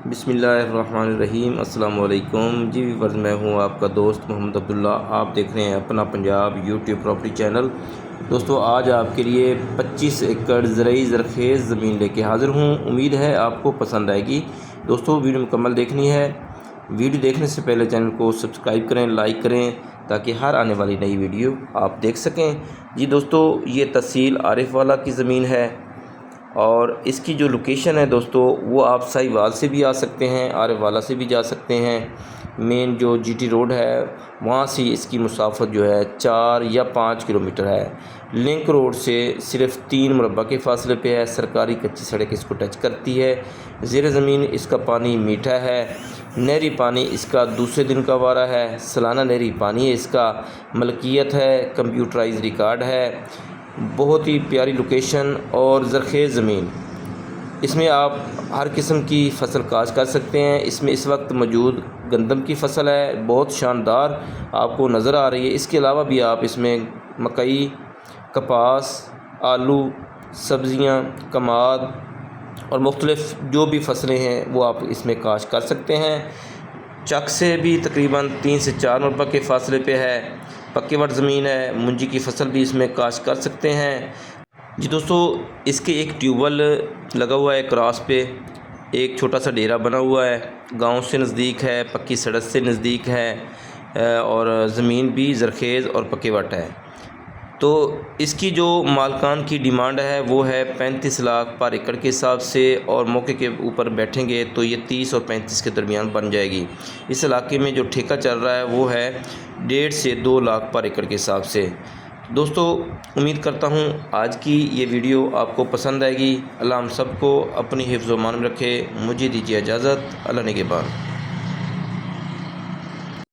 बिस्मिल्लाहिर्रहमानिर्रहीम। अस्सलाम वालेकुम जी व्यूअर्स, मैं हूं आपका दोस्त मोहम्मद अब्दुल्ला। आप देख रहे हैं अपना पंजाब यूट्यूब प्रॉपर्टी चैनल। दोस्तों, आज आपके लिए 25 एकड़ ज़रई ज़रख़ेज़ ज़मीन लेके हाज़िर हूं। उम्मीद है आपको पसंद आएगी। दोस्तों, वीडियो मुकम्मल देखनी है। वीडियो देखने से पहले चैनल को सब्सक्राइब करें, लाइक करें, ताकि हर आने वाली नई वीडियो आप देख सकें। जी दोस्तों, ये तहसील आरिफ वाला की ज़मीन है और इसकी जो लोकेशन है दोस्तों, वो आप साहिवाल से भी आ सकते हैं, आरिफ वाला से भी जा सकते हैं। मेन जो जीटी रोड है वहाँ से इसकी मुसाफत जो है 4 या 5 किलोमीटर है। लिंक रोड से सिर्फ 3 मुरब्बा के फासले पे है। सरकारी कच्ची सड़क इसको टच करती है। ज़ेर ज़मीन इसका पानी मीठा है। नहरी पानी इसका दूसरे दिन का वारा है। सालाना नहरी पानी इसका मलकियत है, कंप्यूटराइज रिकॉर्ड है। बहुत ही प्यारी लोकेशन और ज़रख़ेज़ ज़मीन। इसमें आप हर किस्म की फसल काश्त कर सकते हैं। इसमें इस वक्त मौजूद गंदम की फसल है, बहुत शानदार आपको नज़र आ रही है। इसके अलावा भी आप इसमें मकई, कपास, आलू, सब्ज़ियाँ, कमाद और मुख्तलिफ़ जो भी फसलें हैं वो आप इसमें काश्त कर सकते हैं। चक से भी तकरीबन 3 से 4 मुरब्बा के फासले पे है। पक्के वट ज़मीन है। मुंजी की फसल भी इसमें काश्त कर सकते हैं। जी दोस्तों, इसके एक ट्यूबवेल लगा हुआ है क्रॉस पे। एक छोटा सा डेरा बना हुआ है। गांव से नज़दीक है, पक्की सड़क से नज़दीक है और ज़मीन भी ज़रख़ेज़ और पक्के वट है। तो इसकी जो मालकान की डिमांड है वो है 35 लाख पर एकड़ के हिसाब से, और मौके के ऊपर बैठेंगे तो ये 30 और 35 के दरमियान बन जाएगी। इस इलाके में जो ठेका चल रहा है वो है 1.5 से 2 लाख पर एकड़ के हिसाब से। दोस्तों, उम्मीद करता हूँ आज की ये वीडियो आपको पसंद आएगी। अल्लाह हम सबको अपनी हिफ्ज़ व अमान में रखे। मुझे दीजिए इजाज़त। अल्लाह निगहबान।